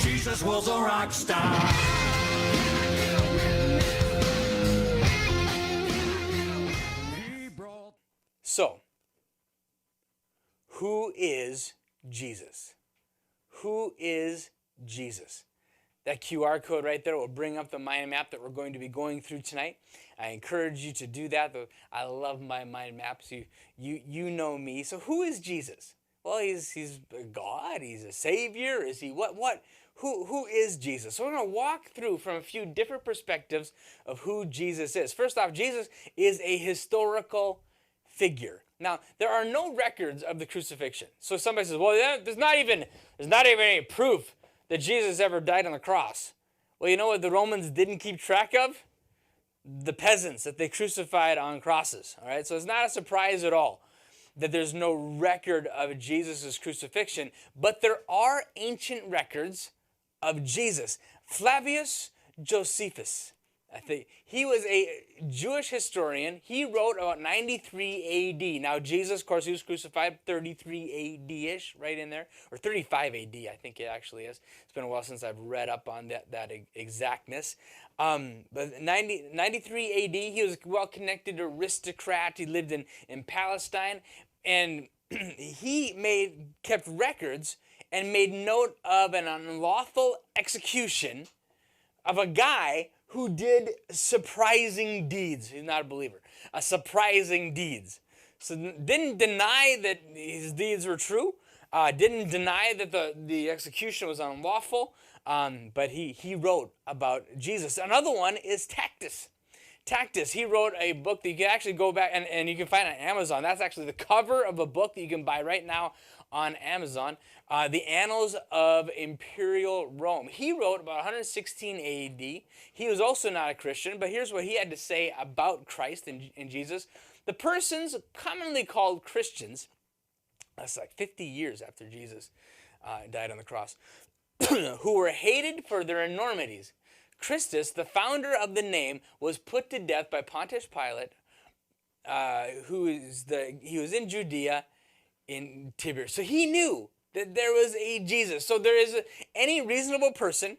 Jesus was a rock star. So, who is Jesus? Who is Jesus? That QR code right there will bring up the mind map that we're going to be going through tonight. I encourage you to do that. I love my mind maps. You know me. So who is Jesus? Well, he's God. He's a savior. Is he what? Who is Jesus? So we're going to walk through from a few different perspectives of who Jesus is. First off, Jesus is a historical figure. Now, there are no records of the crucifixion. So somebody says, well, there's not even any proof that Jesus ever died on the cross. Well, you know what the Romans didn't keep track of? The peasants that they crucified on crosses. All right, so it's not a surprise at all that there's no record of Jesus' crucifixion, but there are ancient records of Jesus. Flavius Josephus, I think he was a Jewish historian. He wrote about 93 AD. Now, Jesus, of course, he was crucified 33 AD-ish, right in there, or 35 AD, I think it actually is. It's been a while since I've read up on that exactness. But 93 AD, he was a well-connected aristocrat. He lived in Palestine, and he kept records and made note of an unlawful execution of a guy who did surprising deeds. He's not a believer. Surprising deeds. So didn't deny that his deeds were true. Didn't deny that the execution was unlawful. But he wrote about Jesus. Another one is Tacitus. Tacitus, he wrote a book that you can actually go back and you can find on Amazon. That's actually the cover of a book that you can buy right now on Amazon. The Annals of Imperial Rome. He wrote about 116 AD. He was also not a Christian, but here's what he had to say about Christ and Jesus. The persons commonly called Christians, that's like 50 years after Jesus died on the cross, who were hated for their enormities. Christus, the founder of the name, was put to death by Pontius Pilate, he was in Judea in Tiberias. So he knew that there was a Jesus. So any reasonable person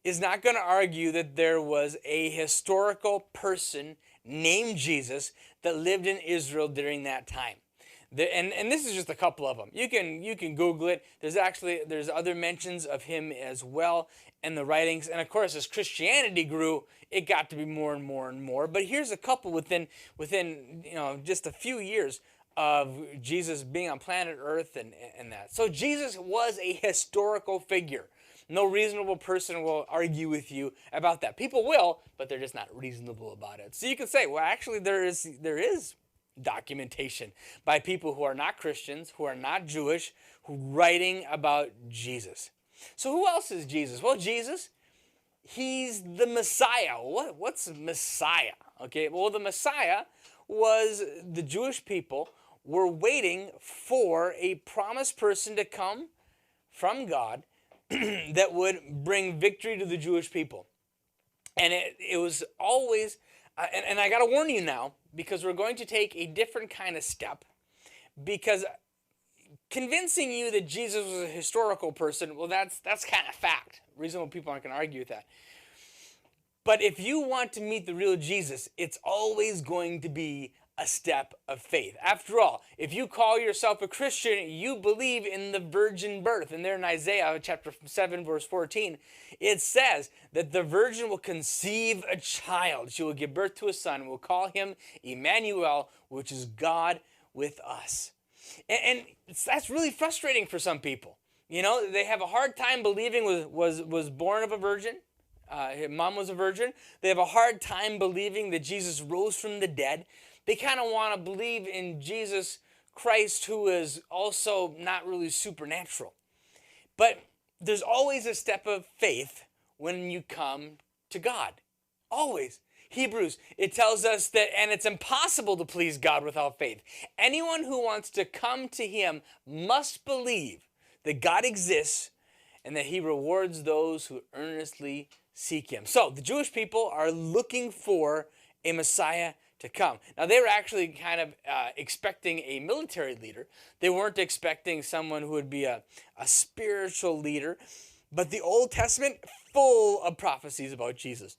is not going to argue that there was a historical person named Jesus that lived in Israel during that time. And this is just a couple of them. You can Google it. There's other mentions of him as well in the writings. And of course, as Christianity grew, it got to be more and more and more. But here's a couple within just a few years of Jesus being on planet Earth and that. So Jesus was a historical figure. No reasonable person will argue with you about that. People will, but they're just not reasonable about it. So you can say, well, actually, there is documentation by people who are not Christians, who are not Jewish, who writing about Jesus. So who else is Jesus? Well, Jesus, he's the Messiah. What's Messiah? Okay, well, the Messiah was the Jewish people were waiting for a promised person to come from God that would bring victory to the Jewish people. And it was always, and I got to warn you now, because we're going to take a different kind of step, because convincing you that Jesus was a historical person, well, that's kind of fact. Reasonable people aren't going to argue with that. But if you want to meet the real Jesus, it's always going to be a step of faith. After all, if you call yourself a Christian, you believe in the virgin birth. And there in Isaiah chapter 7, verse 14, it says that the virgin will conceive a child. She will give birth to a son. We'll call him Emmanuel, which is God with us. And that's really frustrating for some people. You know, they have a hard time believing was born of a virgin. His mom was a virgin. They have a hard time believing that Jesus rose from the dead. They kind of want to believe in Jesus Christ, who is also not really supernatural. But there's always a step of faith when you come to God. Always. Hebrews, it tells us that, and it's impossible to please God without faith. Anyone who wants to come to him must believe that God exists and that he rewards those who earnestly seek him. So the Jewish people are looking for a Messiah to come. Now, they were actually kind of expecting a military leader. They weren't expecting someone who would be a spiritual leader. But the Old Testament, full of prophecies about Jesus.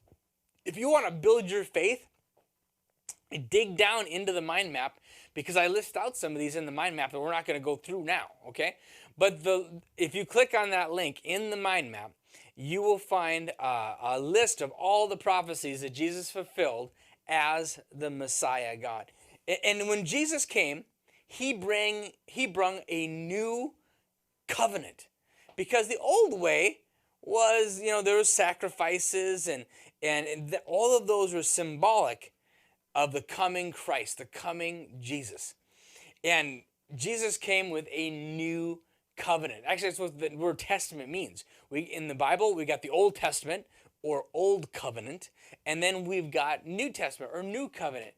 If you want to build your faith, dig down into the mind map, because I list out some of these in the mind map that we're not going to go through now, okay? But if you click on that link in the mind map, you will find a list of all the prophecies that Jesus fulfilled as the Messiah God. And when Jesus came, he brung a new covenant, because the old way was, there was sacrifices and all of those were symbolic of the coming Christ, the coming Jesus. And Jesus came with a new covenant. Actually, that's what the word testament means. In the Bible, we got the Old Testament or Old Covenant, and then we've got New Testament or New Covenant.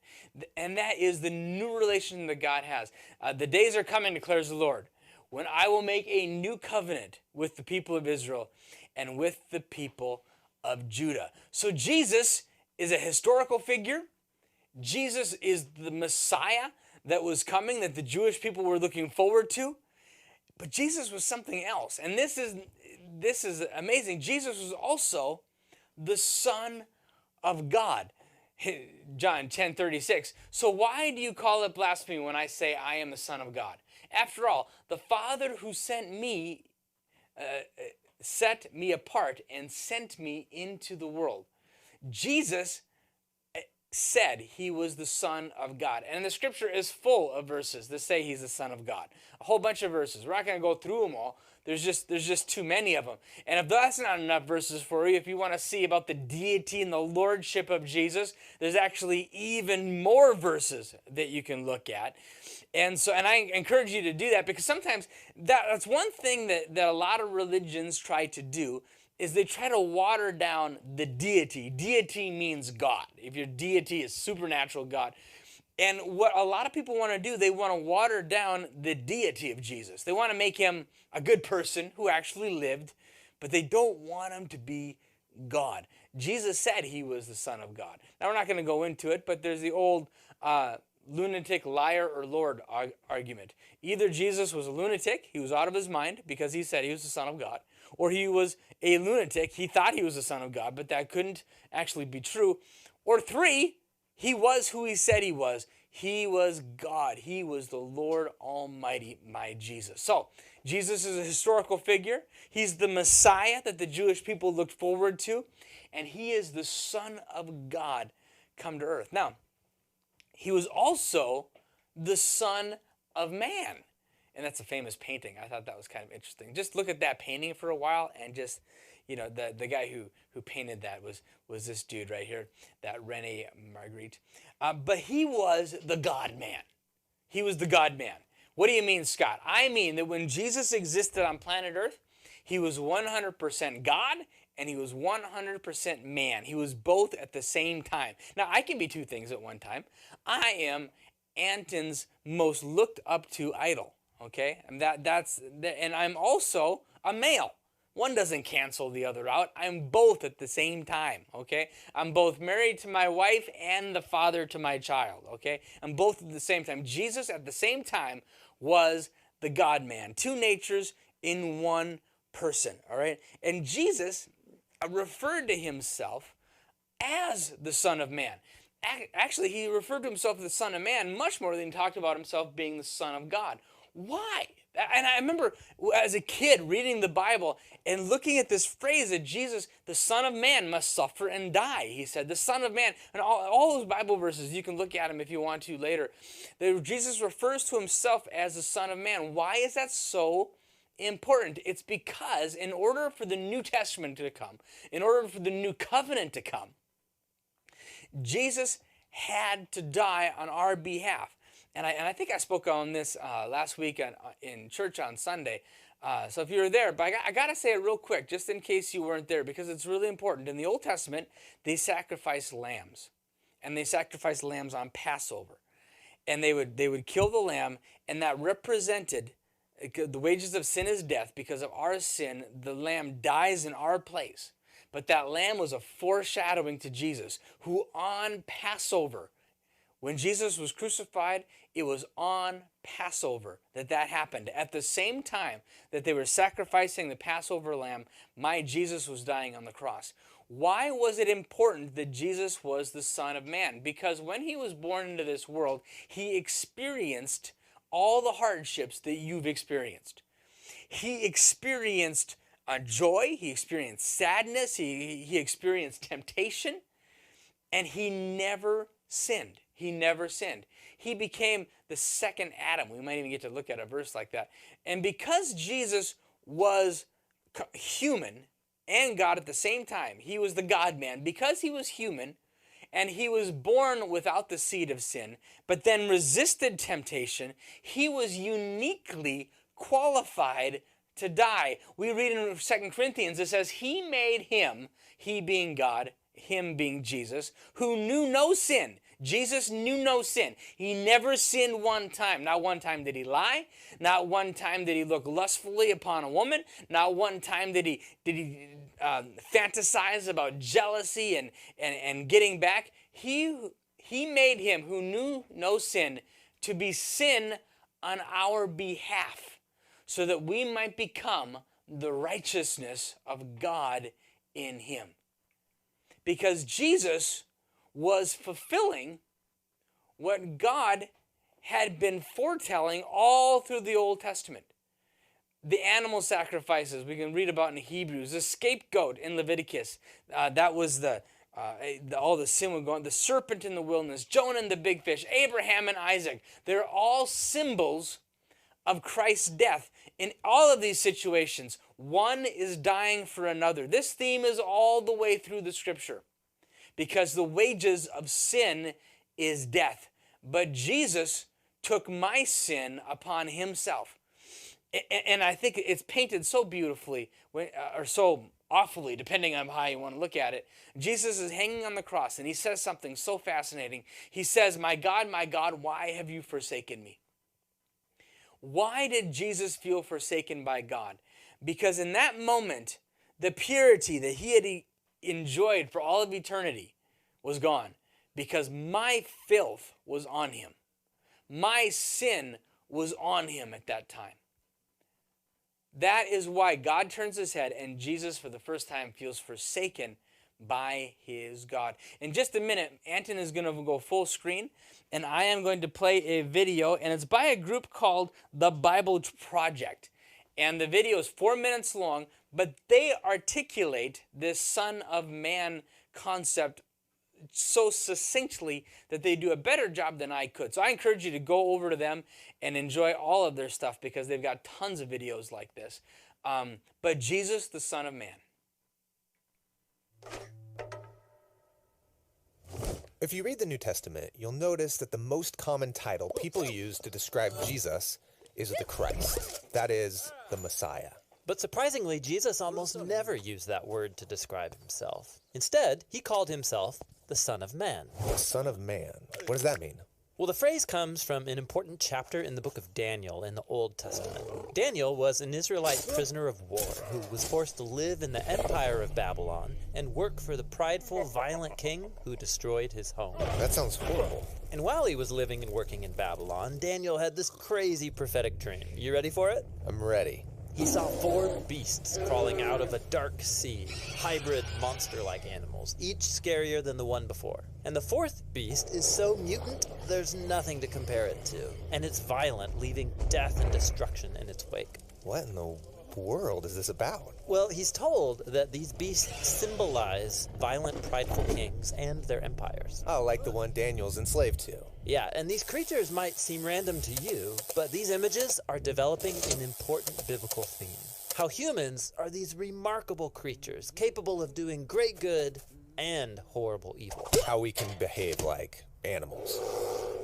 And that is the new relation that God has. The days are coming, declares the Lord, when I will make a new covenant with the people of Israel and with the people of Judah. So Jesus is a historical figure. Jesus is the Messiah that was coming, that the Jewish people were looking forward to. But Jesus was something else. And this is amazing. Jesus was also the Son of God. John 10:36. So why do you call it blasphemy when I say I am the Son of God? After all, the Father who set me apart and sent me into the world. Jesus said he was the Son of God. And the scripture is full of verses that say he's the Son of God. A whole bunch of verses. We're not going to go through them all. There's just too many of them. And if that's not enough verses for you, if you want to see about the deity and the lordship of Jesus, there's actually even more verses that you can look at. And I encourage you to do that, because sometimes that's one thing that a lot of religions try to do, is they try to water down the deity. Deity means God. If your deity is supernatural God. And what a lot of people want to do, they want to water down the deity of Jesus. They want to make him a good person who actually lived, but they don't want him to be God. Jesus said he was the Son of God. Now, we're not going to go into it, but there's the old lunatic, liar, or Lord argument. Either Jesus was a lunatic, he was out of his mind because he said he was the Son of God, or he was a lunatic, he thought he was the Son of God, but that couldn't actually be true. Or 3, he was who he said he was. He was God. He was the Lord Almighty, my Jesus. So, Jesus is a historical figure. He's the Messiah that the Jewish people looked forward to. And he is the Son of God come to earth. Now, he was also the Son of Man. And that's a famous painting. I thought that was kind of interesting. Just look at that painting for a while, and just, the guy who painted that was this dude right here, that Rene Magritte. But he was the God-man. He was the God-man. What do you mean, Scott? I mean that when Jesus existed on planet Earth, he was 100% God and he was 100% man. He was both at the same time. Now, I can be two things at one time. I am Anton's most looked up to idol. Okay, and I'm also a male. One doesn't cancel the other out. I'm both at the same time. Okay, I'm both married to my wife and the father to my child. Okay, I'm both at the same time. Jesus at the same time was the God-man, two natures in one person. All right, and Jesus referred to himself as the Son of Man. Actually, he referred to himself as the Son of Man much more than he talked about himself being the Son of God. Why? And I remember as a kid reading the Bible and looking at this phrase that Jesus, the Son of Man, must suffer and die. He said, the Son of Man. And all those Bible verses, you can look at them if you want to later. Jesus refers to himself as the Son of Man. Why is that so important? It's because in order for the New Testament to come, in order for the New Covenant to come, Jesus had to die on our behalf. And I think I spoke on this last week in church on Sunday. So if you were there, but I got to say it real quick, just in case you weren't there, because it's really important. In the Old Testament, they sacrificed lambs. And they sacrificed lambs on Passover. And they would kill the lamb, and that represented the wages of sin is death. Because of our sin, the lamb dies in our place. But that lamb was a foreshadowing to Jesus, who on Passover When Jesus was crucified, it was on Passover that happened. At the same time that they were sacrificing the Passover lamb, my Jesus was dying on the cross. Why was it important that Jesus was the Son of Man? Because when he was born into this world, he experienced all the hardships that you've experienced. He experienced joy, he experienced sadness, he experienced temptation, and he never sinned. He never sinned. He became the second Adam. We might even get to look at a verse like that. And because Jesus was human and God at the same time, he was the God-man. Because he was human and he was born without the seed of sin, but then resisted temptation, he was uniquely qualified to die. We read in 2 Corinthians, it says, he made him, he being God, him being Jesus, who knew no sin. Jesus knew no sin. He never sinned one time. Not one time did he lie. Not one time did he look lustfully upon a woman. Not one time did he fantasize about jealousy and getting back. He made him who knew no sin to be sin on our behalf, so that we might become the righteousness of God in him. Because Jesus was fulfilling what God had been foretelling all through the Old Testament. The animal sacrifices we can read about in Hebrews, the scapegoat in Leviticus, that was all the sin would go on, the serpent in the wilderness, Jonah and the big fish, Abraham and Isaac. They're all symbols of Christ's death. In all of these situations, one is dying for another. This theme is all the way through the scripture, because the wages of sin is death. But Jesus took my sin upon himself. And I think it's painted so beautifully, or so awfully, depending on how you want to look at it. Jesus is hanging on the cross, and he says something so fascinating. He says, my God, why have you forsaken me? Why did Jesus feel forsaken by God? Because in that moment, the purity that he had enjoyed for all of eternity was gone, because my filth was on him. My sin was on him at that time. That is why God turns his head and Jesus for the first time feels forsaken by his God. In just a minute, Anton is going to go full screen, and I am going to play a video, and it's by a group called The Bible Project. And the video is 4 minutes long, but they articulate this Son of Man concept so succinctly that they do a better job than I could. So I encourage you to go over to them and enjoy all of their stuff, because they've got tons of videos like this. But Jesus, the Son of Man. If you read the New Testament, you'll notice that the most common title people use to describe Jesus is the Christ. That is, the Messiah. But surprisingly, Jesus almost never used that word to describe himself. Instead, he called himself the Son of Man. The Son of Man. What does that mean? Well, the phrase comes from an important chapter in the book of Daniel in the Old Testament. Daniel was an Israelite prisoner of war who was forced to live in the empire of Babylon and work for the prideful, violent king who destroyed his home. That sounds horrible. And while he was living and working in Babylon, Daniel had this crazy prophetic dream. You ready for it? I'm ready. He saw 4 beasts crawling out of a dark sea, hybrid monster-like animals, each scarier than the one before. And the 4th beast is so mutant, there's nothing to compare it to. And it's violent, leaving death and destruction in its wake. What in the world is this about? Well, he's told that these beasts symbolize violent, prideful kings and their empires. Oh, like the one Daniel's enslaved to. Yeah, and these creatures might seem random to you, but these images are developing an important biblical theme. How humans are these remarkable creatures, capable of doing great good and horrible evil. How we can behave like animals.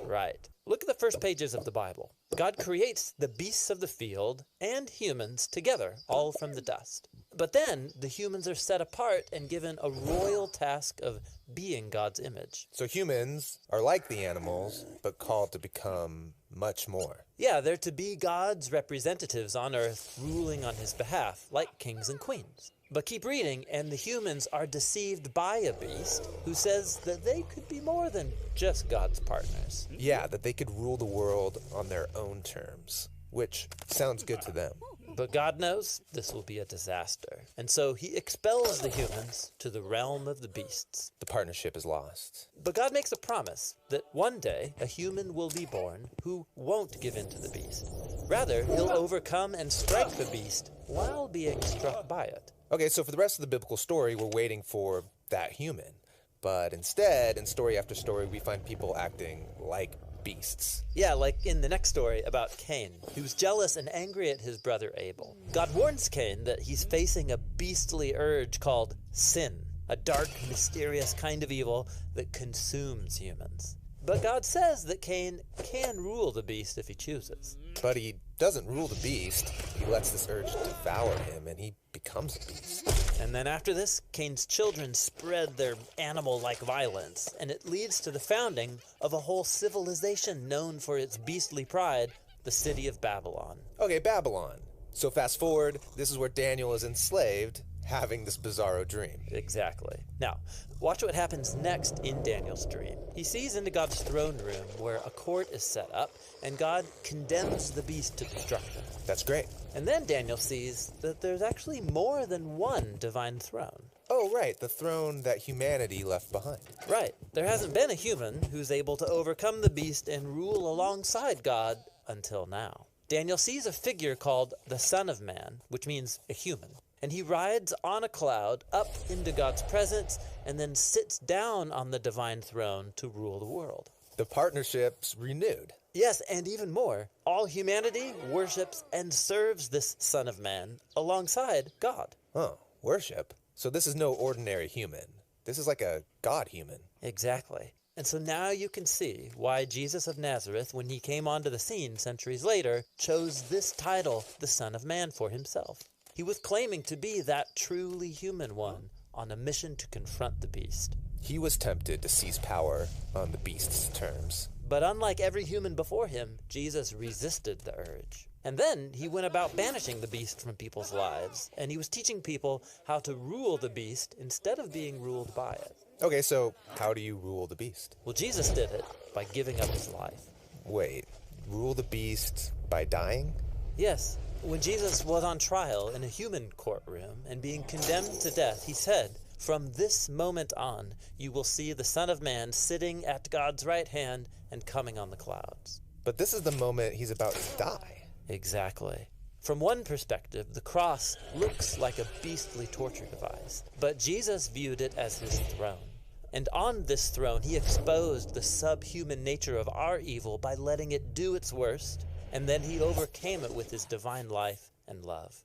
Right. Look at the first pages of the Bible. God creates the beasts of the field and humans together, all from the dust. But then the humans are set apart and given a royal task of being God's image. So humans are like the animals, but called to become much more. Yeah, they're to be God's representatives on earth, ruling on his behalf, like kings and queens. But keep reading, and the humans are deceived by a beast who says that they could be more than just God's partners. Yeah, that they could rule the world on their own terms, which sounds good to them. But God knows this will be a disaster, and so he expels the humans to the realm of the beasts. The partnership is lost. But God makes a promise that one day a human will be born who won't give in to the beast. Rather, he'll overcome and strike the beast while being struck by it. Okay, so for the rest of the biblical story, we're waiting for that human. But instead, in story after story, we find people acting like beasts. Yeah, like in the next story about Cain, who's jealous and angry at his brother Abel. God warns Cain that he's facing a beastly urge called sin, a dark, mysterious kind of evil that consumes humans. But God says that Cain can rule the beast if he chooses. But he doesn't rule the beast. He lets this urge devour him, and he becomes a beast. And then after this, Cain's children spread their animal-like violence, and it leads to the founding of a whole civilization known for its beastly pride, the city of Babylon. Okay, Babylon. So fast forward, this is where Daniel is enslaved, having this bizarro dream. Exactly. Now, watch what happens next in Daniel's dream. He sees into God's throne room where a court is set up, and God condemns the beast to destruction. That's great. And then Daniel sees that there's actually more than one divine throne. Oh, right, the throne that humanity left behind. Right. There hasn't been a human who's able to overcome the beast and rule alongside God until now. Daniel sees a figure called the Son of Man, which means a human. And he rides on a cloud up into God's presence and then sits down on the divine throne to rule the world. The partnership's renewed. Yes, and even more, all humanity worships and serves this Son of Man alongside God. Oh, worship? So this is no ordinary human. This is like a God human. Exactly. And so now you can see why Jesus of Nazareth, when he came onto the scene centuries later, chose this title, the Son of Man, for himself. He was claiming to be that truly human one on a mission to confront the beast. He was tempted to seize power on the beast's terms. But unlike every human before him, Jesus resisted the urge. And then he went about banishing the beast from people's lives, and he was teaching people how to rule the beast instead of being ruled by it. Okay, so how do you rule the beast? Well, Jesus did it by giving up his life. Wait, rule the beast by dying? Yes. When Jesus was on trial in a human courtroom and being condemned to death, he said, "From this moment on, you will see the Son of Man sitting at God's right hand and coming on the clouds." But this is the moment he's about to die. Exactly. From one perspective, the cross looks like a beastly torture device, but Jesus viewed it as his throne. And on this throne, he exposed the subhuman nature of our evil by letting it do its worst, and then he overcame it with his divine life and love.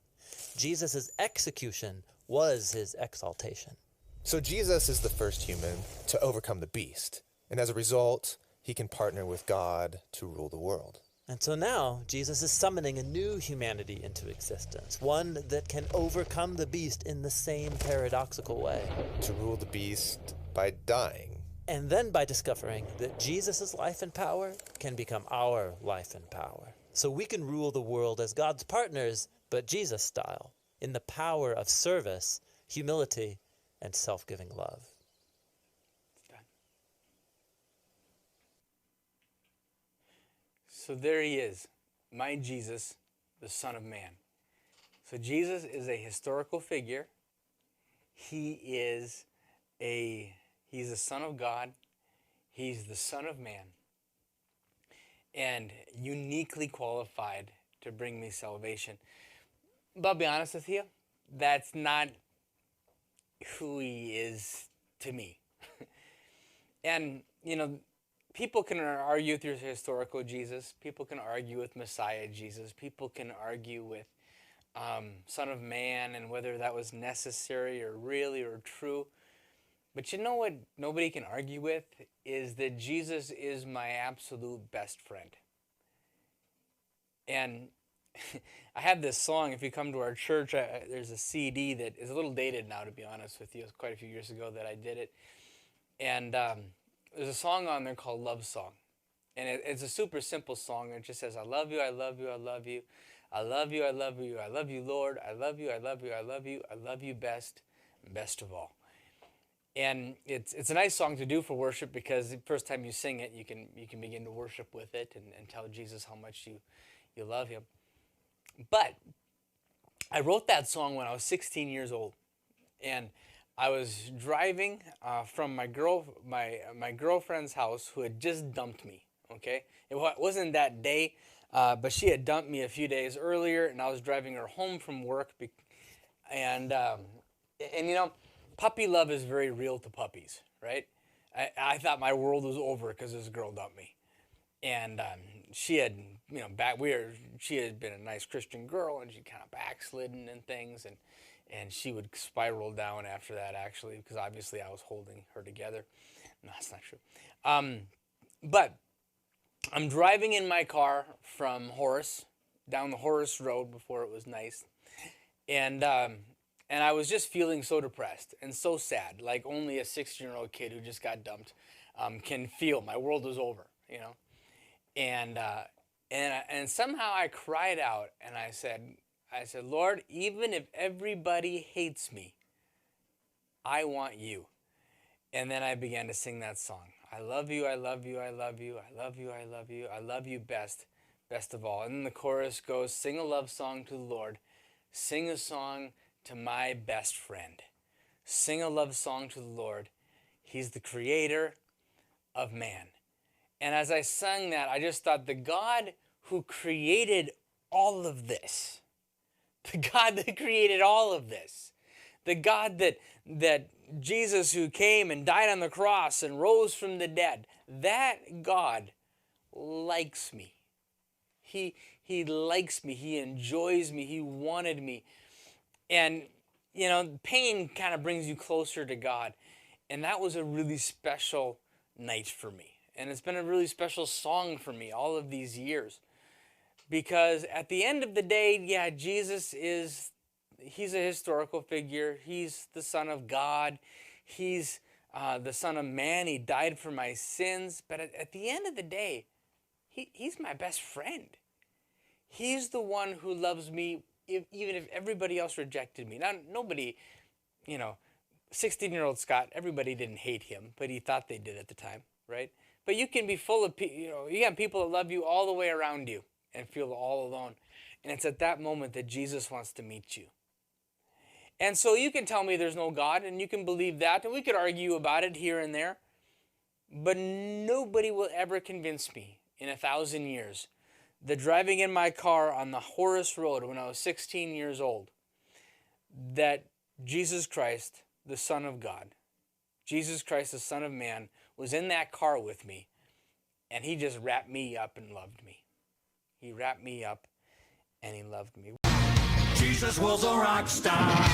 Jesus' execution was his exaltation. So Jesus is the first human to overcome the beast, and as a result, he can partner with God to rule the world. And so now, Jesus is summoning a new humanity into existence, one that can overcome the beast in the same paradoxical way. To rule the beast by dying. And then by discovering that Jesus' life and power can become our life and power. So we can rule the world as God's partners, but Jesus style, in the power of service, humility, and self-giving love. It's done. So there he is, my Jesus, the Son of Man. So Jesus is a historical figure. He's the Son of God. He's the Son of Man. And uniquely qualified to bring me salvation. But I'll be honest with you, that's not who he is to me. And, you know, people can argue with your historical Jesus. People can argue with Messiah Jesus. People can argue with Son of Man and whether that was necessary or really or true. But you know what nobody can argue with is that Jesus is my absolute best friend. And I have this song, if you come to our church, there's a CD that is a little dated now, to be honest with you. It was quite a few years ago that I did it. And there's a song on there called Love Song. And it's a super simple song. It just says, I love you, I love you, I love you. I love you, I love you, I love you, Lord. I love you, I love you, I love you, I love you best of all. And it's a nice song to do for worship because the first time you sing it, you can begin to worship with it and tell Jesus how much you love him. But I wrote that song when I was 16 years old, and I was driving from my girlfriend's house who had just dumped me. Okay, it wasn't that day, but she had dumped me a few days earlier, and I was driving her home from work, and you know, puppy love is very real to puppies, right? I thought my world was over because this girl dumped me, and she had, you know, she had been a nice Christian girl, and she kind of backslidden and things, and she would spiral down after that, actually, because obviously I was holding her together. No, that's not true. But I'm driving in my car from Horace, down the Horace Road before it was nice, and I was just feeling so depressed and so sad, like only a 16-year-old kid who just got dumped can feel. My world was over, you know, and somehow I cried out and I said, Lord, even if everybody hates me, I want you. And then I began to sing that song. I love you, I love you, I love you, I love you, I love you, I love you best of all. And then the chorus goes, sing a love song to the Lord, sing a song to my best friend. Sing a love song to the Lord. He's the creator of man. And as I sang that, I just thought the God who created all of this, the God that created all of this, the God that Jesus who came and died on the cross and rose from the dead, that God likes me. He likes me. He enjoys me. He wanted me. And, you know, pain kind of brings you closer to God. And that was a really special night for me. And it's been a really special song for me all of these years. Because at the end of the day, yeah, Jesus he's a historical figure. He's the Son of God. He's the Son of Man. He died for my sins. But at the end of the day, he's my best friend. He's the one who loves me even if everybody else rejected me. Now, nobody, you know, 16-year-old Scott, everybody didn't hate him, but he thought they did at the time, right? But you can be full of, you have people that love you all the way around you and feel all alone. And it's at that moment that Jesus wants to meet you. And so you can tell me there's no God, and you can believe that, and we could argue about it here and there, but nobody will ever convince me in 1,000 years that driving in my car on the Horace Road when I was 16 years old, that Jesus Christ, the Son of God, Jesus Christ, the Son of Man, was in that car with me, and he just wrapped me up and loved me. He wrapped me up and he loved me. Jesus was a rock star.